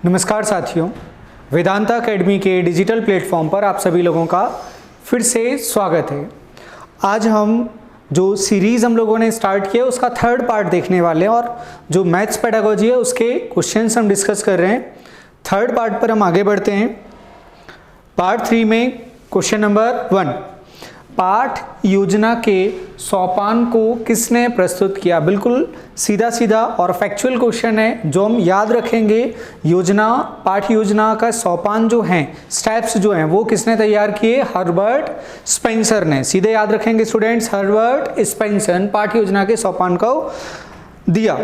नमस्कार साथियों, वेदांता एकेडमी के डिजिटल प्लेटफॉर्म पर आप सभी लोगों का फिर से स्वागत है। आज हम जो सीरीज़ हम लोगों ने स्टार्ट किया उसका थर्ड पार्ट देखने वाले हैं और जो मैथ्स पेडागोजी है उसके क्वेश्चंस हम डिस्कस कर रहे हैं। थर्ड पार्ट पर हम आगे बढ़ते हैं। पार्ट 3 में क्वेश्चन नंबर 1, पाठ योजना के सोपान को किसने प्रस्तुत किया। बिल्कुल सीधा सीधा और फैक्चुअल क्वेश्चन है जो हम याद रखेंगे। योजना, पाठ योजना का सोपान जो हैं, स्टेप्स जो हैं, वो किसने तैयार किए? हर्बर्ट स्पेंसर ने। सीधे याद रखेंगे स्टूडेंट्स, हर्बर्ट स्पेंसर पाठ योजना के सोपान को दिया।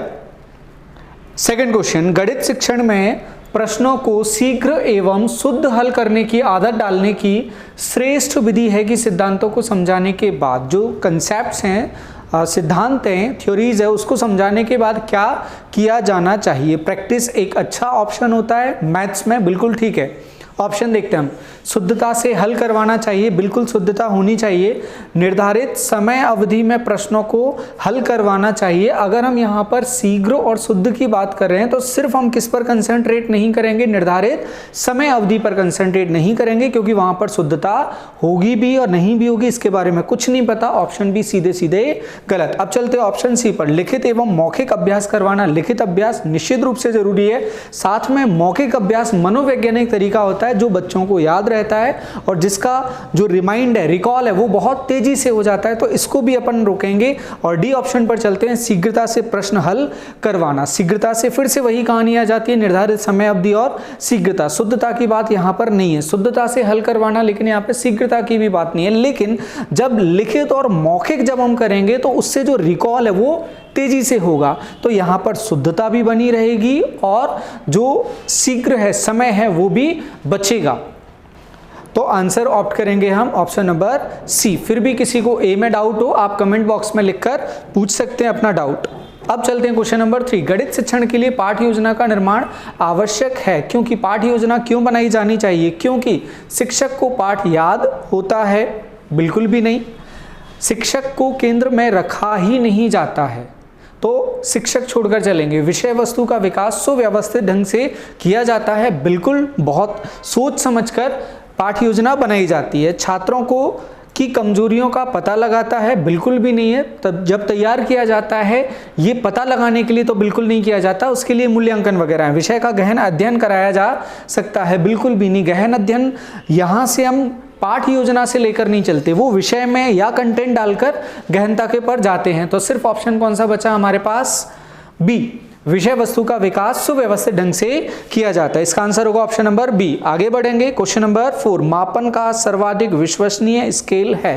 सेकंड क्वेश्चन, गणित शिक्षण में प्रश्नों को शीघ्र एवं शुद्ध हल करने की आदत डालने की श्रेष्ठ विधि है कि सिद्धांतों को समझाने के बाद, जो कंसेप्ट्स हैं, सिद्धांत हैं, थ्योरीज है, उसको समझाने के बाद क्या किया जाना चाहिए। प्रैक्टिस एक अच्छा ऑप्शन होता है मैथ्स में, बिल्कुल ठीक है। ऑप्शन देखते हैं हम। शुद्धता से हल करवाना चाहिए, बिल्कुल शुद्धता होनी चाहिए। निर्धारित समय अवधि में प्रश्नों को हल करवाना चाहिए। अगर हम यहाँ पर शीघ्र और शुद्ध की बात कर रहे हैं तो सिर्फ हम किस पर कंसंट्रेट नहीं करेंगे? निर्धारित समय अवधि पर कंसंट्रेट नहीं करेंगे, क्योंकि वहां पर शुद्धता होगी भी और नहीं भी होगी इसके बारे में कुछ नहीं पता। ऑप्शन बी सीधे सीधे गलत। अब चलते हैं ऑप्शन सी पर। लिखित एवं मौखिक अभ्यास करवाना। लिखित अभ्यास निश्चित रूप से जरूरी है, साथ में मौखिक अभ्यास मनोवैज्ञानिक तरीका होता है जो बच्चों को याद रहता है और जिसका जो रिमाइंड है, रिकॉल है, वो बहुत तेजी से हो जाता है, तो इसको भी अपन रोकेंगे। और डी ऑप्शन पर चलते हैं, शीघ्रता से प्रश्न हल करवाना। शीघ्रता से फिर से वही कहानी आ जाती है, निर्धारित समय अवधि और शीघ्रता। शुद्धता की बात यहां पर नहीं है, शुद्धता से हल करवाना, लेकिन यहां पर शीघ्रता की भी बात नहीं है। लेकिन जब लिखित और मौखिक जब हम करेंगे तो उससे जो रिकॉल है वो तेजी से होगा, तो यहां पर शुद्धता भी बनी रहेगी और जो शीघ्र है, समय है, वो भी बचेगा। तो आंसर ऑप्ट करेंगे हम ऑप्शन नंबर सी। फिर भी किसी को ए में डाउट हो, आप कमेंट बॉक्स में लिखकर पूछ सकते हैं अपना डाउट। अब चलते हैं क्वेश्चन नंबर 3। गणित शिक्षण के लिए पाठ योजना का निर्माण आवश्यक है। क्योंकि पाठ योजना क्यों बनाई जानी चाहिए? क्योंकि शिक्षक को पाठ याद होता है? बिल्कुल भी नहीं। शिक्षक को केंद्र में रखा ही नहीं जाता है, तो शिक्षक छोड़कर चलेंगे। विषय वस्तु का विकास सुव्यवस्थित ढंग से किया जाता है, बिल्कुल बहुत सोच समझकर पाठ योजना बनाई जाती है। छात्रों को की कमजोरियों का पता लगाता है? बिल्कुल भी नहीं है। तब जब तैयार किया जाता है ये पता लगाने के लिए तो बिल्कुल नहीं किया जाता, उसके लिए मूल्यांकन वगैरह है। विषय का गहन अध्ययन कराया जा सकता है? बिल्कुल भी नहीं। गहन अध्ययन यहाँ से हम पाठ योजना से लेकर नहीं चलते, वो विषय में या कंटेंट डालकर गहनता के पर जाते हैं। तो सिर्फ ऑप्शन कौन सा बचा हमारे पास? बी, विषय वस्तु का विकास सुव्यवस्थित ढंग से किया जाता है। इसका आंसर होगा ऑप्शन नंबर बी। आगे बढ़ेंगे क्वेश्चन नंबर 4। मापन का सर्वाधिक विश्वसनीय स्केल है।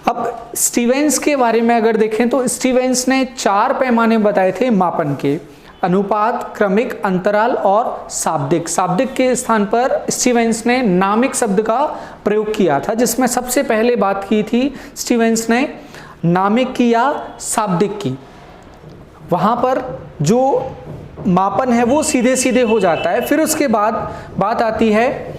अब स्टीवेंस के बारे में अगर देखें तो स्टीवेंस ने 4 पैमाने बताए थे मापन के: अनुपात, क्रमिक, अंतराल और शाब्दिक। शाब्दिक के स्थान पर स्टीवेंस ने नामिक शब्द का प्रयोग किया था, जिसमें सबसे पहले बात की थी स्टीवेंस ने नामिक की या शाब्दिक की। वहां पर जो मापन है वो सीधे सीधे हो जाता है। फिर उसके बाद बात आती है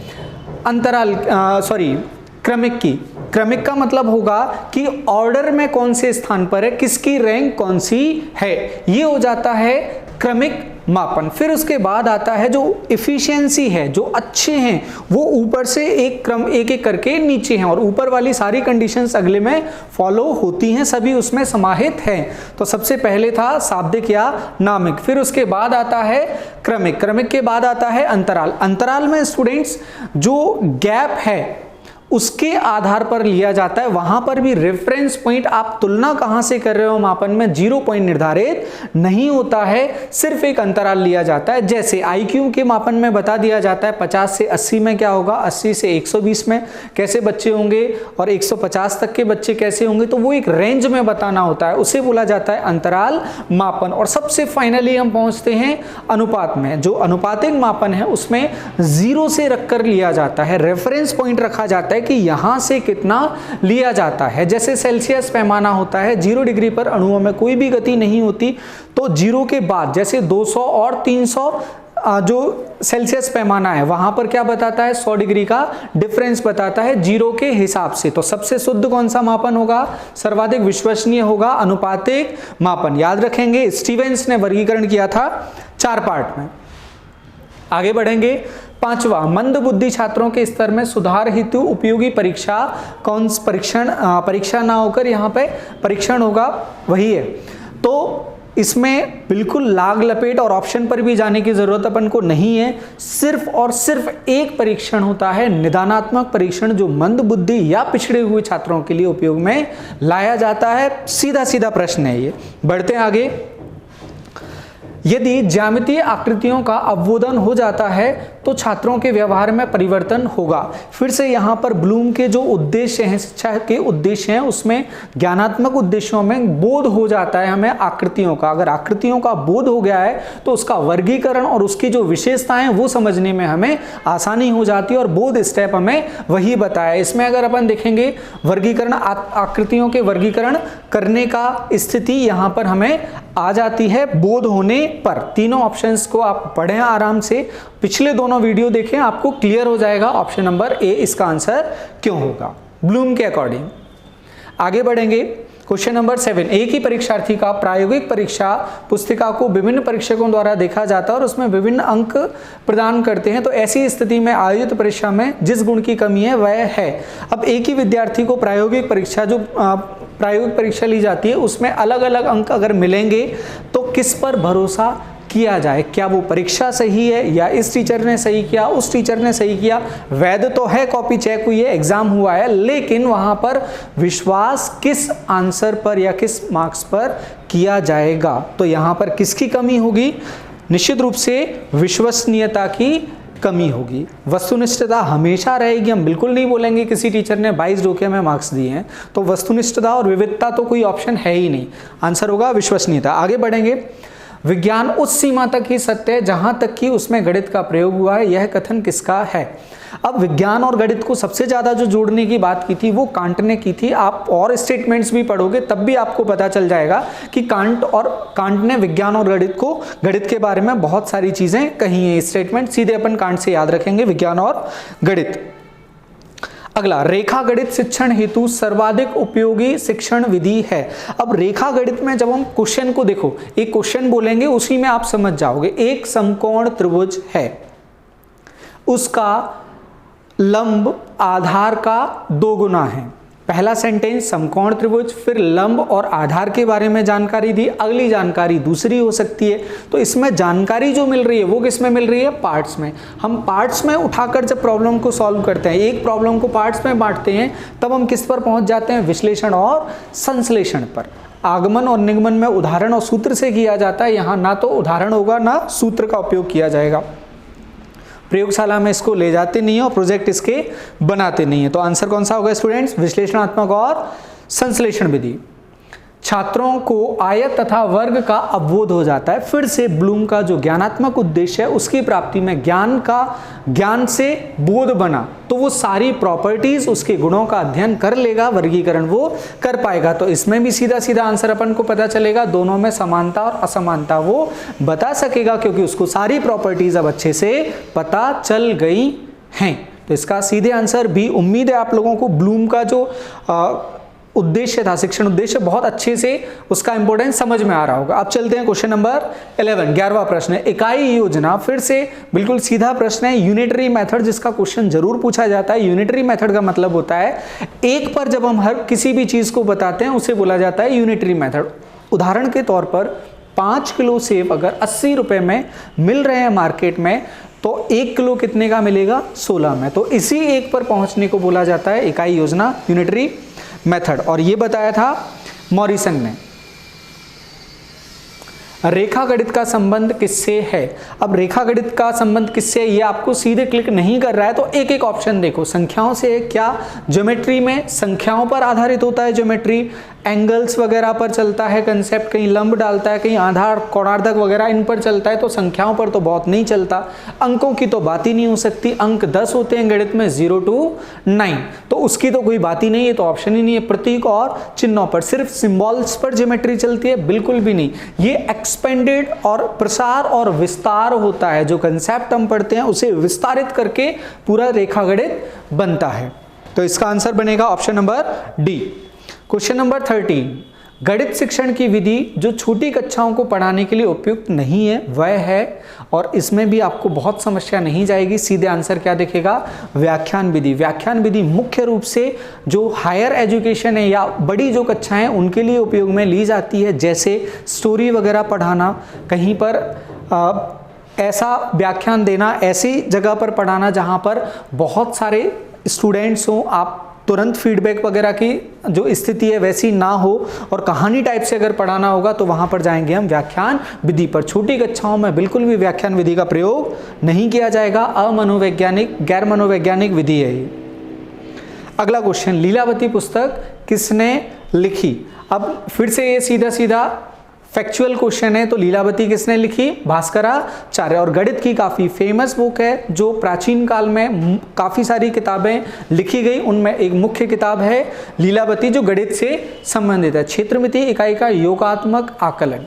क्रमिक की। क्रमिक का मतलब होगा कि ऑर्डर में कौन से स्थान पर है, किसकी रैंक कौन सी है, ये हो जाता है क्रमिक मापन। फिर उसके बाद आता है जो इफिशियंसी है, जो अच्छे हैं वो ऊपर से एक क्रम एक एक करके नीचे हैं और ऊपर वाली सारी कंडीशंस अगले में फॉलो होती हैं, सभी उसमें समाहित हैं। तो सबसे पहले था शाब्दिक या नामिक, फिर उसके बाद आता है क्रमिक, क्रमिक के बाद आता है अंतराल। अंतराल में स्टूडेंट्स जो गैप है उसके आधार पर लिया जाता है। वहां पर भी रेफरेंस पॉइंट, आप तुलना कहां से कर रहे हो मापन में, 0 पॉइंट निर्धारित नहीं होता है, सिर्फ एक अंतराल लिया जाता है। जैसे आईक्यू के मापन में बता दिया जाता है 50 से 80 में क्या होगा, 80 से 120 में कैसे बच्चे होंगे और 150 तक के बच्चे कैसे होंगे, तो वो एक रेंज में बताना होता है, उसे बोला जाता है अंतराल मापन। और सबसे फाइनली हम पहुंचते हैं अनुपात में। जो अनुपातिक मापन है उसमें 0 से रखकर लिया जाता है, रेफरेंस पॉइंट रखा जाता है कि यहां से कितना लिया जाता है। जैसे सेल्सियस पैमाना होता है, 0 डिग्री पर अणुओं में कोई भी गति नहीं होती, तो 0 के बाद जैसे 200 और 300 जो सेल्सियस पैमाना है वहां पर क्या बताता है, 100 डिग्री का डिफरेंस बताता है 0 के हिसाब से। तो सबसे शुद्ध कौन सा मापन होगा, सर्वाधिक विश्वसनीय होगा अनुपातिक मापन। याद रखेंगे स्टीवेंस ने वर्गीकरण किया था 4 पार्ट में। आगे बढ़ेंगे। पांचवा, मंद बुद्धि छात्रों के स्तर में सुधार हेतु उपयोगी परीक्षा कौन परीक्षा ना होकर यहाँ पे परीक्षण होगा, वही है। तो इसमें बिल्कुल लाग लपेट और ऑप्शन पर भी जाने की जरूरत अपन को नहीं है, सिर्फ और सिर्फ एक परीक्षण होता है, निदानात्मक परीक्षण, जो मंद बुद्धि या पिछड़े हुए छात्रों के लिए उपयोग में लाया जाता है। सीधा सीधा प्रश्न है ये। बढ़ते हैं आगे। यदि ज्यामितीय आकृतियों का अवबोधन हो जाता है तो छात्रों के व्यवहार में परिवर्तन होगा। फिर से यहाँ पर ब्लूम के जो उद्देश्य हैं, शिक्षा के उद्देश्य हैं, उसमें ज्ञानात्मक उद्देश्यों में बोध हो जाता है हमें आकृतियों का। अगर आकृतियों का बोध हो गया है तो उसका वर्गीकरण और उसकी जो विशेषताएं वो समझने में हमें आसानी हो जाती है, और बोध स्टेप हमें वही बताया। इसमें अगर अपन देखेंगे वर्गीकरण, आकृतियों के वर्गीकरण करने का स्थिति यहाँ पर हमें आ जाती है बोध होने पर। तीनों ऑप्शंस को आप पढ़ें आराम से, पिछले दोनों वीडियो देखें, आपको क्लियर हो जाएगा ऑप्शन नंबर ए इसका आंसर क्यों होगा ब्लूम के अकॉर्डिंग। आगे बढ़ेंगे। क्वेश्चन नंबर 7, एक ही परीक्षार्थी का प्रायोगिक परीक्षा पुस्तिका को विभिन्न परीक्षकों द्वारा देखा जाता है और उसमें विभिन्न अंक प्रदान करते हैं, तो ऐसी स्थिति में आयोजित परीक्षा में जिस गुण की कमी है वह है। अब एक ही विद्यार्थी को प्रायोगिक परीक्षा, जो प्रायोगिक परीक्षा ली जाती है, उसमें अलग अलग अंक अगर मिलेंगे तो किस पर भरोसा किया जाए? क्या वो परीक्षा सही है, या इस टीचर ने सही किया, उस टीचर ने सही किया? वैध तो है, कॉपी चेक हुई है, एग्जाम हुआ है, लेकिन वहां पर विश्वास किस आंसर पर या किस मार्क्स पर किया जाएगा? तो यहां पर किसकी कमी होगी? निश्चित रूप से विश्वसनीयता की कमी होगी। वस्तुनिष्ठता हमेशा रहेगी। हम बिल्कुल नहीं बोलेंगे किसी टीचर ने 22 डोके में मार्क्स दिए हैं, तो वस्तुनिष्ठता और विविधता तो कोई ऑप्शन है ही नहीं। आंसर होगा विश्वसनीयता। आगे बढ़ेंगे। विज्ञान उस सीमा तक ही सत्य है जहां तक कि उसमें गणित का प्रयोग हुआ है, यह कथन किसका है? अब विज्ञान और गणित को सबसे ज्यादा जो जोड़ने की बात की थी वो कांट ने की थी। आप और स्टेटमेंट्स भी पढ़ोगे तब भी आपको पता चल जाएगा कि कांट ने विज्ञान और गणित के बारे में बहुत सारी चीजें कही हैं। स्टेटमेंट सीधे अपन कांट से याद रखेंगे, विज्ञान और गणित। अगला, रेखा गणित शिक्षण हेतु सर्वाधिक उपयोगी शिक्षण विधि है। अब रेखा गणित में जब हम क्वेश्चन को देखो, एक क्वेश्चन बोलेंगे उसी में आप समझ जाओगे। एक समकोण त्रिभुज है, उसका लंब आधार का 2 गुना है। पहला सेंटेंस समकोण त्रिभुज, फिर लंब और आधार के बारे में जानकारी दी, अगली जानकारी दूसरी हो सकती है। तो इसमें जानकारी जो मिल रही है वो किस में मिल रही है? पार्ट्स में। हम पार्ट्स में उठाकर जब प्रॉब्लम को सॉल्व करते हैं, एक प्रॉब्लम को पार्ट्स में बांटते हैं, तब हम किस पर पहुंच जाते हैं? विश्लेषण और संश्लेषण पर। आगमन और निगमन में उदाहरण और सूत्र से किया जाता है, यहाँ ना तो उदाहरण होगा ना सूत्र का उपयोग किया जाएगा। प्रयोगशाला में इसको ले जाते नहीं है और प्रोजेक्ट इसके बनाते नहीं है। तो आंसर कौन सा होगा स्टूडेंट्स? विश्लेषणात्मक और संश्लेषण विधि। छात्रों को आयत तथा वर्ग का अवबोध हो जाता है। फिर से ब्लूम का जो ज्ञानात्मक उद्देश्य है उसकी प्राप्ति में ज्ञान से बोध बना, तो वो सारी प्रॉपर्टीज, उसके गुणों का अध्ययन कर लेगा, वर्गीकरण वो कर पाएगा। तो इसमें भी सीधा सीधा आंसर अपन को पता चलेगा, दोनों में समानता और असमानता वो बता सकेगा, क्योंकि उसको सारी प्रॉपर्टीज अब अच्छे से पता चल गई हैं। तो इसका सीधे आंसर भी। उम्मीद है आप लोगों को ब्लूम का जो उद्देश्य था, शिक्षण उद्देश्य, बहुत अच्छे से उसका इंपॉर्टेंस समझ में आ रहा होगा। अब चलते हैं क्वेश्चन नंबर 11, 11वां प्रश्न है इकाई योजना। फिर से बिल्कुल सीधा प्रश्न है, यूनिटरी मेथड, जिसका क्वेश्चन जरूर पूछा जाता है। यूनिटरी मेथड का मतलब होता है एक पर जब हम हर किसी भी चीज को बताते हैं उसे बोला जाता है यूनिटरी मेथड। उदाहरण के तौर पर 5 किलो सेब अगर 80 रुपए में मिल रहे हैं मार्केट में, तो 1 किलो कितने का मिलेगा? 16 में। तो इसी एक पर पहुंचने को बोला जाता है इकाई योजना, यूनिटरी मेथड। और ये बताया था मॉरिसन ने। रेखा गणित का संबंध किससे है? अब रेखा गणित का संबंध किससे है ये आपको सीधे क्लिक नहीं कर रहा है, तो एक एक ऑप्शन देखो। संख्याओं से है क्या? ज्योमेट्री में संख्याओं पर आधारित होता है ज्योमेट्री, एंगल्स वगैरह पर चलता है कंसेप्ट, कहीं लंब डालता है, कहीं आधार कोणार्धक वगैरह इन पर चलता है, तो संख्याओं पर तो बहुत नहीं चलता। अंकों की तो बात ही नहीं हो सकती, अंक 10 होते हैं गणित में 0 to 9, तो उसकी तो कोई बात ही नहीं है, तो ऑप्शन ही नहीं है। प्रतीक और चिन्हों पर, सिर्फ सिंबल्स पर ज्योमेट्री चलती है? बिल्कुल भी नहीं। ये एक्सपेंडेड और प्रसार और विस्तार होता है, जो कंसेप्ट हम पढ़ते हैं उसे विस्तारित करके पूरा रेखा गणित बनता है। तो इसका आंसर बनेगा option number D. Question number 13, गणित शिक्षण की विधि जो छोटी कक्षाओं को पढ़ाने के लिए उपयुक्त नहीं है वह है, और इसमें भी आपको बहुत समस्या नहीं जाएगी। सीधे आंसर क्या दिखेगा, व्याख्यान विधि। व्याख्यान विधि मुख्य रूप से जो हायर एजुकेशन है या बड़ी जो कक्षाएं हैं उनके लिए उपयोग में ली जाती है, जैसे स्टोरी वगैरह पढ़ाना, कहीं पर ऐसा व्याख्यान देना, ऐसी जगह पर पढ़ाना जहां पर बहुत सारे स्टूडेंट्स हों, आप तुरंत फीडबैक वगैरह की जो स्थिति है वैसी ना हो, और कहानी टाइप से अगर पढ़ाना होगा तो वहां पर जाएंगे हम व्याख्यान विधि पर। छोटी कक्षाओं में बिल्कुल भी व्याख्यान विधि का प्रयोग नहीं किया जाएगा, अमनोवैज्ञानिक गैर मनोवैज्ञानिक विधि है ये। अगला क्वेश्चन, लीलावती पुस्तक किसने लिखी? अब फिर से ये सीधा सीधा फैक्चुअल क्वेश्चन है, तो लीलावती किसने लिखी? भास्कराचार्य। और गणित की काफ़ी फेमस बुक है, जो प्राचीन काल में काफ़ी सारी किताबें लिखी गई, उनमें एक मुख्य किताब है लीलावती जो गणित से संबंधित है। क्षेत्रमितीय इकाई का योगात्मक आकलन।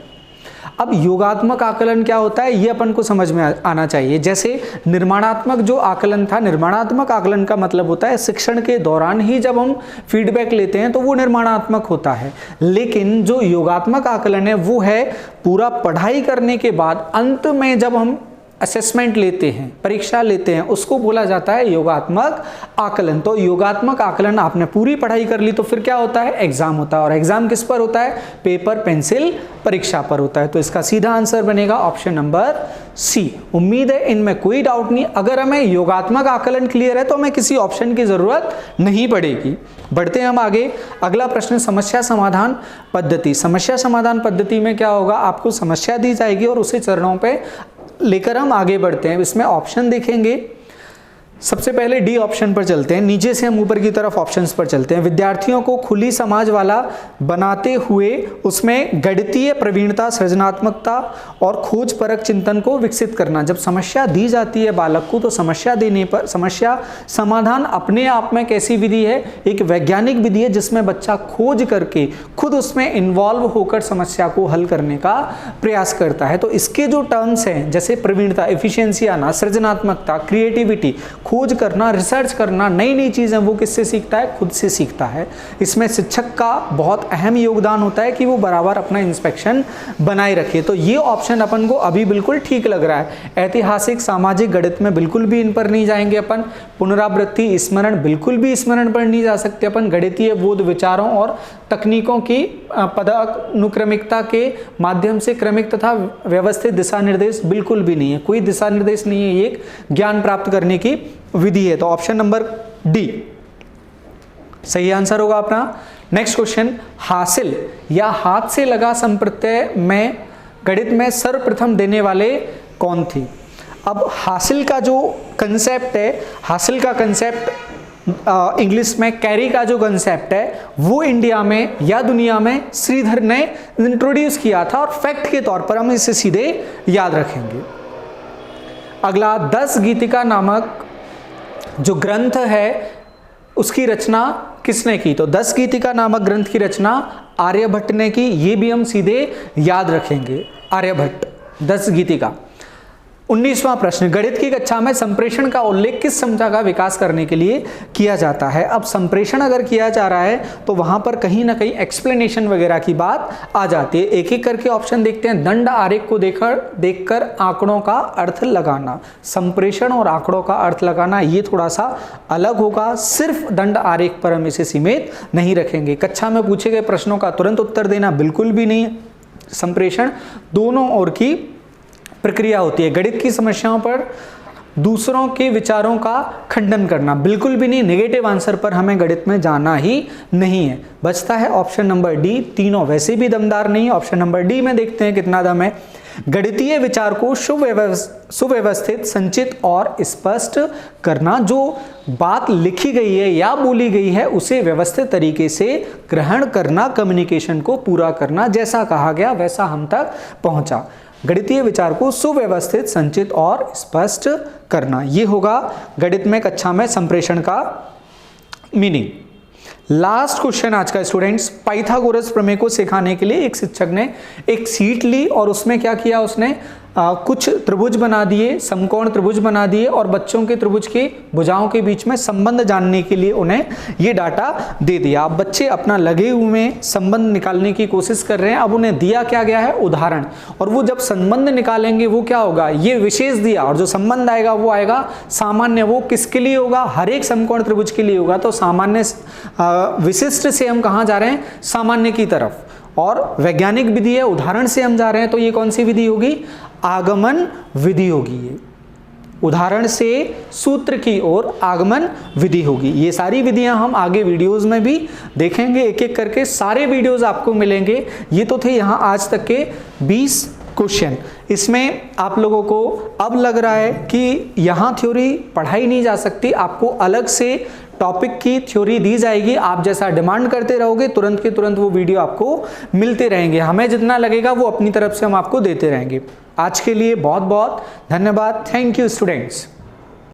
अब योगात्मक आकलन क्या होता है ये अपन को समझ में आना चाहिए। जैसे निर्माणात्मक जो आकलन था, निर्माणात्मक आकलन का मतलब होता है शिक्षण के दौरान ही जब हम फीडबैक लेते हैं तो वो निर्माणात्मक होता है, लेकिन जो योगात्मक आकलन है वो है पूरा पढ़ाई करने के बाद अंत में जब हम असेसमेंट लेते हैं, परीक्षा लेते हैं, उसको बोला जाता है योगात्मक आकलन। तो योगात्मक आकलन आपने पूरी पढ़ाई कर ली तो फिर क्या होता है, एग्जाम होता है, और एग्जाम किस पर होता है, पेपर पेंसिल परीक्षा पर होता है। तो इसका सीधा आंसर बनेगा ऑप्शन नंबर सी। उम्मीद है इनमें कोई डाउट नहीं। अगर हमें योगात्मक आकलन क्लियर है तो हमें किसी ऑप्शन की जरूरत नहीं पड़ेगी। बढ़ते हैं हम आगे। अगला प्रश्न, समस्या समाधान पद्धति। समस्या समाधान पद्धति में क्या होगा, आपको समस्या दी जाएगी और उसे चरणों पे लेकर हम आगे बढ़ते हैं। इसमें ऑप्शन देखेंगे, सबसे पहले डी ऑप्शन पर चलते हैं, नीचे से हम ऊपर की तरफ ऑप्शंस पर चलते हैं। विद्यार्थियों को खुली समाज वाला बनाते हुए उसमें गणितीय प्रवीणता, सृजनात्मकता और खोज परक चिंतन को विकसित करना। जब समस्या दी जाती है बालक को तो समस्या देने पर, समस्या समाधान अपने आप में कैसी विधि है, एक वैज्ञानिक विधि है जिसमें बच्चा खोज करके खुद उसमें इन्वॉल्व होकर समस्या को हल करने का प्रयास करता है। तो इसके जो टर्म्स हैं जैसे प्रवीणता, एफिशिएंसी आना, सृजनात्मकता, क्रिएटिविटी, खोज करना, रिसर्च करना, नई नई चीजें वो किससे सीखता है, खुद से सीखता है। इसमें शिक्षक का बहुत अहम योगदान होता है कि वो बराबर अपना इंस्पेक्शन बनाए रखे। तो ये ऑप्शन अपन को अभी बिल्कुल ठीक लग रहा है। ऐतिहासिक सामाजिक गणित में बिल्कुल भी इन पर नहीं जाएंगे अपन। पुनरावृत्ति स्मरण, बिल्कुल भी स्मरण पर नहीं जा सकते अपन। गणितीय बोध, विचारों और तकनीकों की पदानुक्रमिकता के माध्यम से क्रमिक तथा व्यवस्थित दिशा निर्देश बिल्कुल भी नहीं है, कोई दिशा निर्देश नहीं है, ये एक ज्ञान प्राप्त करने की विधि है। तो ऑप्शन नंबर डी सही आंसर होगा अपना। नेक्स्ट क्वेश्चन, हासिल या हाथ से लगा संप्रत्यय में गणित में सर्वप्रथम देने वाले कौन थे? अब हासिल का जो कंसेप्ट है, हासिल का कंसेप्ट इंग्लिश में कैरी का जो कंसेप्ट है वो इंडिया में या दुनिया में श्रीधर ने इंट्रोड्यूस किया था, और फैक्ट के तौर पर हम इसे सीधे याद रखेंगे। अगला, 10 गीतिका नामक जो ग्रंथ है उसकी रचना किसने की? तो 10 गीतिका नामक ग्रंथ की रचना आर्यभट्ट ने की, ये भी हम सीधे याद रखेंगे, आर्यभट्ट, 10 गीतिका। 19वां प्रश्न, गणित की कक्षा में संप्रेषण का उल्लेख किस संख्या का विकास करने के लिए किया जाता है? अब संप्रेषण अगर किया जा रहा है तो वहां पर कहीं ना कहीं एक्सप्लेनेशन वगैरह की बात आ जाती है। एक एक करके ऑप्शन देखते हैं। दंड आरेख को देखकर आंकड़ों का अर्थ लगाना, संप्रेषण और आंकड़ों का अर्थ लगाना ये थोड़ा सा अलग होगा, सिर्फ दंड आरेख पर हम इसे सीमित नहीं रखेंगे। कक्षा में पूछे गए प्रश्नों का तुरंत उत्तर देना बिल्कुल भी नहीं। संप्रेषण दोनों ओर की प्रक्रिया होती है। गणित की समस्याओं पर दूसरों के विचारों का खंडन करना बिल्कुल भी नहीं। नेगेटिव आंसर पर हमें गणित में जाना ही नहीं है। बचता है ऑप्शन नंबर डी, तीनों वैसे भी दमदार नहीं है। ऑप्शन नंबर डी में देखते हैं कितना दम है। गणितीय विचार को सुव्यवस्थित, संचित और स्पष्ट करना। जो बात लिखी गई है या बोली गई है उसे व्यवस्थित तरीके से ग्रहण करना, कम्युनिकेशन को पूरा करना, जैसा कहा गया वैसा हम तक पहुंचा। गणितीय विचार को सुव्यवस्थित, संचित और स्पष्ट करना, ये होगा गणित में कक्षा में संप्रेषण का मीनिंग। लास्ट क्वेश्चन आज का स्टूडेंट्स, पाइथागोरस प्रमेय को सिखाने के लिए एक शिक्षक ने एक सीट ली और उसमें क्या किया, उसने कुछ त्रिभुज बना दिए, समकोण त्रिभुज बना दिए और बच्चों के त्रिभुज की भुजाओं के बीच में संबंध जानने के लिए उन्हें ये डाटा दे दिया। अब बच्चे अपना लगे हुए संबंध निकालने की कोशिश कर रहे हैं। अब उन्हें दिया क्या गया है? उदाहरण। और वो जब संबंध निकालेंगे वो क्या होगा? ये विशेष दिया, और जो संबंध आएगा वो आएगा सामान्य। वो किसके लिए होगा? हर एक समकोण त्रिभुज के लिए होगा। तो सामान्य विशिष्ट से हम कहाँ जा रहे हैं? सामान्य की तरफ। और वैज्ञानिक विधि है, उदाहरण से हम जा रहे हैं, तो ये कौन सी विधि होगी? आगमन विधि होगी। ये उदाहरण से सूत्र की ओर आगमन विधि होगी। ये सारी विधियां हम आगे वीडियोस में भी देखेंगे, एक एक करके सारे वीडियोस आपको मिलेंगे। ये तो थे यहाँ आज तक के 20 क्वेश्चन। इसमें आप लोगों को अब लग रहा है कि यहाँ थ्योरी पढ़ाई नहीं जा सकती, आपको अलग से टॉपिक की थ्योरी दी जाएगी। आप जैसा डिमांड करते रहोगे तुरंत के तुरंत वो वीडियो आपको मिलते रहेंगे। हमें जितना लगेगा वो अपनी तरफ से हम आपको देते रहेंगे। आज के लिए बहुत बहुत धन्यवाद। Thank you students.